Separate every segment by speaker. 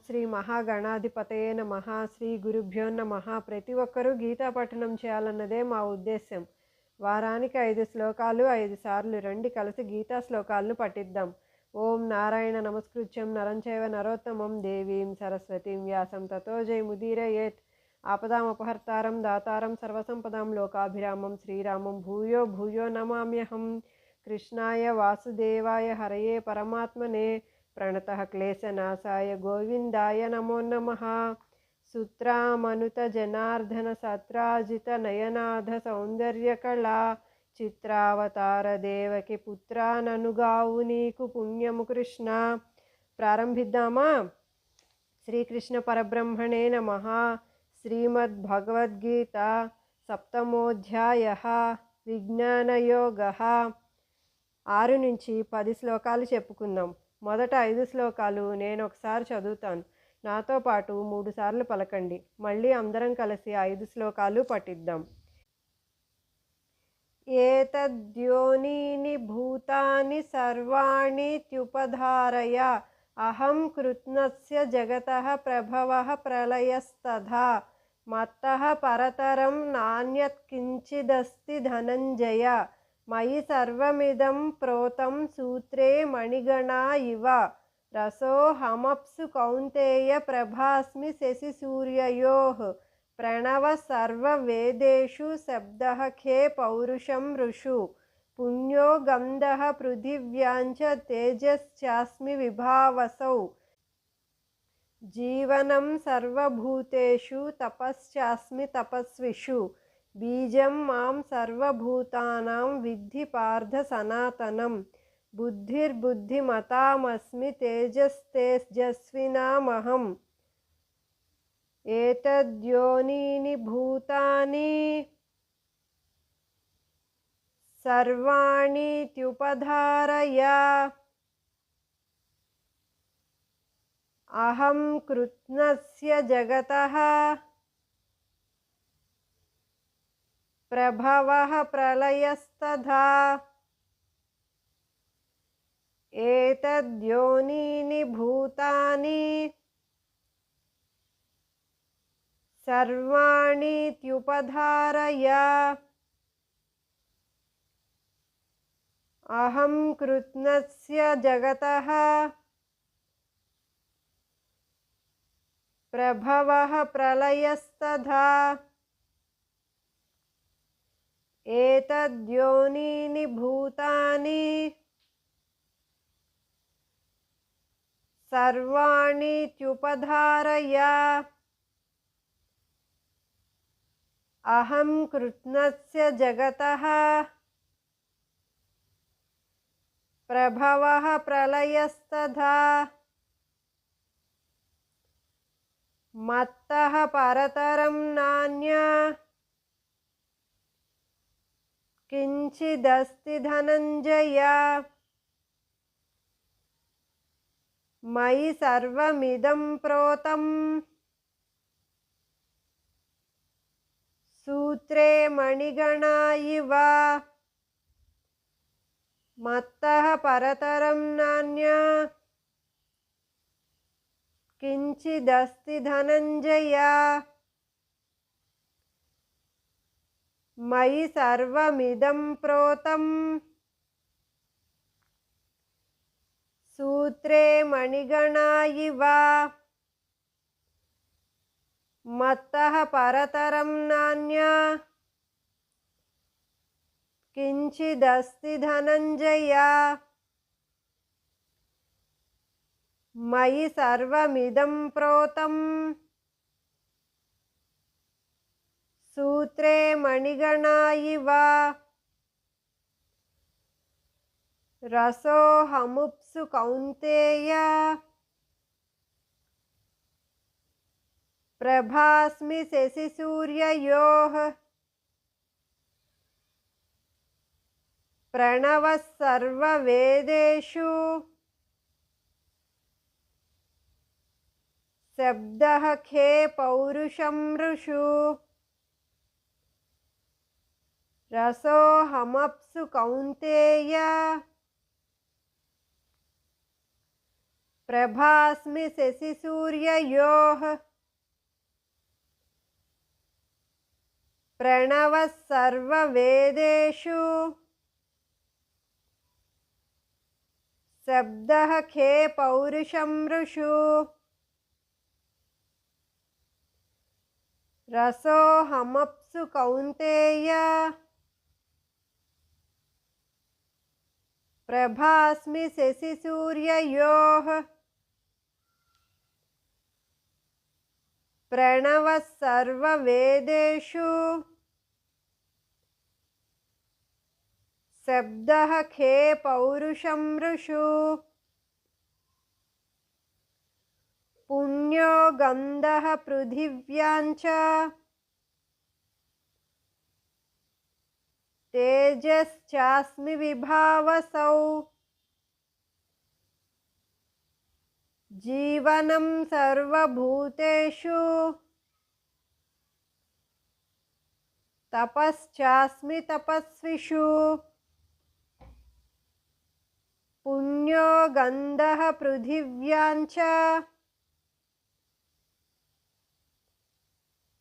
Speaker 1: శ్రీ మహాగణాధిపతయే నమః. శ్రీ గురుభ్యో నమః. ప్రతి ఒక్కరూ గీతా పఠనం చేయాలన్నదే మా ఉద్దేశ్యం. వారానికి 5 శ్లోకాలు 5 సార్లు రండి కలిసి గీతా శ్లోకాలను పఠిద్దాం. ఓం నారాయణ నమస్కృత్యం నరం చైవ నరోత్తమం దేవీం సరస్వతీం వ్యాసం తతో జయముదీరయేత్. ఆపదామపహర్తారం దాతారం సర్వసంపదాం లోకాభిరామం శ్రీరామం భూయో భూయో నమామ్యహం. కృష్ణాయ వాసుదేవాయ హరయే పరమాత్మనే ప్రణతః క్లేశనాశాయ గోవిందాయ నమో నమః. సుత్రామనుత జనార్దన సత్రాజిత నయనాథ సౌందర్యకళా చిత్రావతార దేవకి పుత్రాననుగావు నీకు పుణ్యము కృష్ణ. ప్రారంభిద్దామా? శ్రీకృష్ణ పరబ్రహ్మణే నమః. శ్రీమద్భగవద్గీత సప్తమోధ్యాయః విజ్ఞానయోగః. 6 నుంచి 10 శ్లోకాలు చెప్పుకుందాం. మొదట 5 శ్లోకాలు నేను ఒకసారి చదువుతాను. నాతో పాటు 3 సార్లు పలకండి. మళ్ళీ అందరం కలిసి 5 శ్లోకాలు పఠిద్దాం. ఏతద్యోనీని భూతాని సర్వాణీత్యుపధారయ అహం కృత్స్నస్య జగతః ప్రభవః ప్రళయస్తథా మత్తః పరతరం నాన్యత్కించిదస్తి ధనంజయ మయి సర్వమిదం ప్రోతం సూత్రే మణిగణా ఇవ రసోహమప్సు కౌంతేయ ప్రభాస్మి శశిసూర్యయోః ప్రణవ సర్వవేదేషు శబ్దః ఖే పౌరుషం ఋషు పుణ్యో గంధః పృథివ్యాంచ తేజశ్చాస్మి విభావసౌ జీవనం సర్వభూతేషు తపశ్చాస్మి తపస్విషు బీజం మాం సర్వభూతానాం విద్ధి పార్థ సనాతనం బుద్ధిర్బుద్ధిమతామస్మి తేజస్తేజస్వినామహం. ఏతద్యోనీని భూతాని సర్వాణీత్యుపధారయ అహం కృత్స్నస్య జగతః ప్రభవః ప్రళయస్తథా ఏతద్యోనీని భూతాని సర్వాణీత్యుపధారయ అహం కృత్స్నస్య జగతః ప్రభవః ప్రళయస్తథా ఏతద్యోనీని భూతాని సర్వాణీత్యుపధారయ అహం కృత్స్నస్య జగతః ప్రభవః ప్రళయస్తథా మత్తః పరతరం నాన్య కించిదస్తి ధనంజయ మయి సర్వమిదం ప్రోతం సూత్రే మణిగణా ఇవ మత్తః పరతరం నాన్య కించిదస్తి ధనంజయ మయి సర్వమిదం ప్రోతం సూత్రే మణిగణా ఇవ మత్తః పరతరం నాన్య కించిదస్తి ధనంజయ మయి సర్వమిదం ప్రోతం సూత్రే మణిగణా ఇవ రసోహముప్సు కౌంతేయ ప్రభాస్మి శశిసూర్యయోః ప్రణవః సర్వవేదేషు శబ్దః ఖే పౌరుషం ఋషు రసోహమప్సు కౌంతేయ ప్రభాస్మి శశిసూర్యయోః ప్రణవః సర్వవేదేషు శబ్దః ఖే పౌరుషం ఋషు రసోహమప్సు కౌంతేయ ప్రభాస్మి శశిసూర్యయోః ప్రణవః సర్వవేదేషు శబ్దః ఖే పౌరుషం ఋషు పుణ్యో గంధః పృథివ్యాం చ తేజశ్చాస్మి విభావసౌ జీవనం సర్వభూతేషు తపశ్చాస్మి తపస్విషు పుణ్యో గంధః పృథివ్యాం చ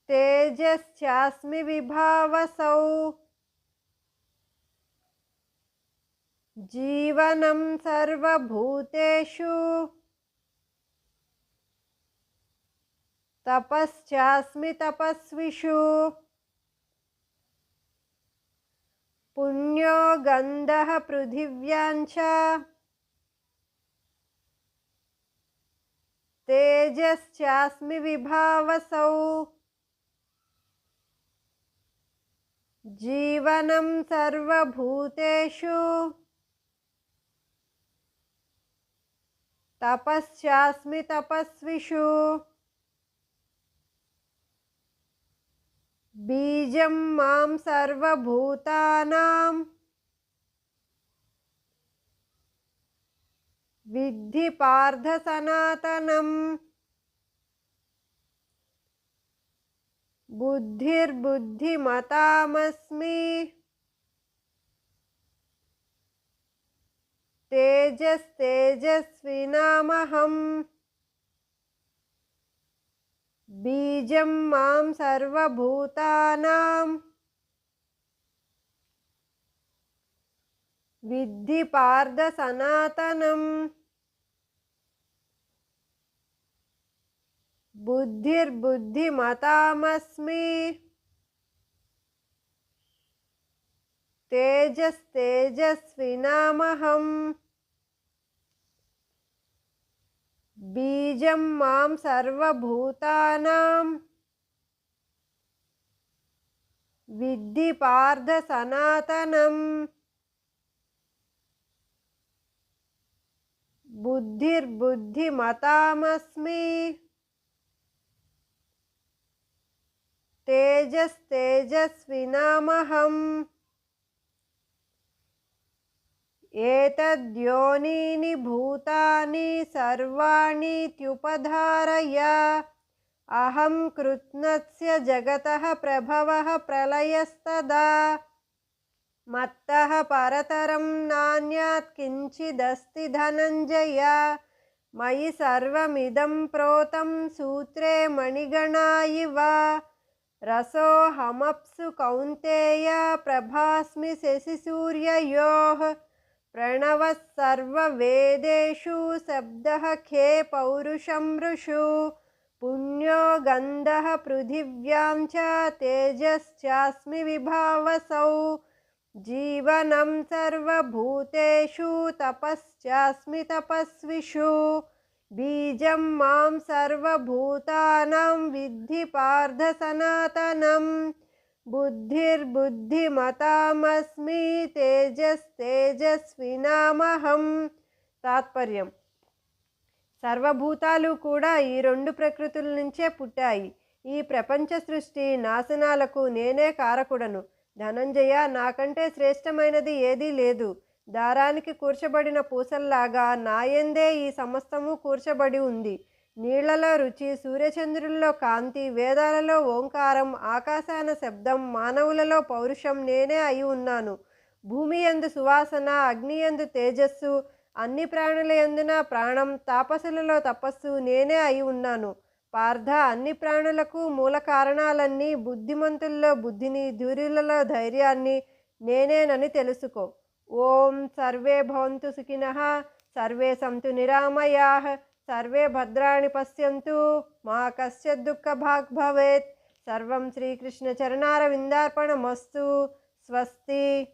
Speaker 1: తేజశ్చాస్మి విభావసౌ జీవనం సర్వభూతేషు తపశ్చాస్మి తపస్విషు పుణ్యో గంధః పృథివ్యాం చ తేజశ్చాస్మి విభావసౌ జీవనం సర్వభూతేషు తపశ్చాస్మి తపస్విషు బీజం మాం సర్వభూతానాం విద్ధి పార్థ సనాతనం బుద్ధిర్బుద్ధిమతామస్మి తేజస్తేజస్వినామహం బీజం మాం సర్వభూతానాం విద్ధి పార్థ సనాతనం బుద్ధిర్బుద్ధిమతామస్మి తేజస్తేజస్వినామహం బీజం మాం సర్వభూతానాం విద్ధి పార్థ సనాతనం బుద్ధిర్బుద్ధిమతామస్మి తేజస్తేజస్వినామహం ఏతద్యోనీని భూతాని సర్వాణీత్యుపధారయ అహం కృత్స్నస్య జగతః ప్రభవః ప్రళయస్తదా మత్తః పరతరం నాన్యాత్ కించిదస్తి ధనంజయ మయి సర్వమిదం ప్రోతం సూత్రే మణిగణా ఇవ రసోహమప్సు కౌంతేయ ప్రభాస్మి శశిసూర్యయోః ప్రణవః సర్వవేదేషు శబ్దః ఖే పౌరుషం ఋషు పుణ్యో గంధః పృథివ్యాం చ తేజశ్చాస్మి విభావసౌ జీవనం సర్వభూతేషు తపశ్చాస్మి తపస్విషు బీజం మాం సర్వభూతానాం విద్ధి పార్థ సనాతనం బుద్ధిర్బుద్ధిమతామస్మి తేజస్తేజస్వినామహం. తాత్పర్యం: సర్వభూతాలు కూడా ఈ రెండు ప్రకృతుల నుంచే పుట్టాయి. ఈ ప్రపంచ సృష్టి నాశనాలకు నేనే కారకుడను. ధనంజయ, నాకంటే శ్రేష్టమైనది ఏదీ లేదు. దారానికి కూర్చబడిన పూసల్లాగా నాయందే ఈ సమస్తము కూర్చబడి ఉంది. నీళ్లలో రుచి, సూర్యచంద్రుల్లో కాంతి, వేదాలలో ఓంకారం, ఆకాశాన శబ్దం, మానవులలో పౌరుషం నేనే అయి ఉన్నాను. భూమి యందు సువాసన, అగ్ని యందు తేజస్సు, అన్ని ప్రాణుల యందున ప్రాణం, తాపసులలో తపస్సు నేనే అయి ఉన్నాను. పార్థ, అన్ని ప్రాణులకు మూల కారణాలన్నీ, బుద్ధిమంతుల్లో బుద్ధిని, ధూరులలో ధైర్యాన్ని నేనేనని తెలుసుకో. ఓం సర్వే భవంతు సుఖినః, సర్వే సంతు నిరామయాః, సర్వే భద్రాణి పశ్యంతు, మా కశ్చిత్ దుఃఖభాగ్ భవేత్. సర్వం శ్రీకృష్ణ చరణారవిందార్పణమస్తు. స్వస్తి.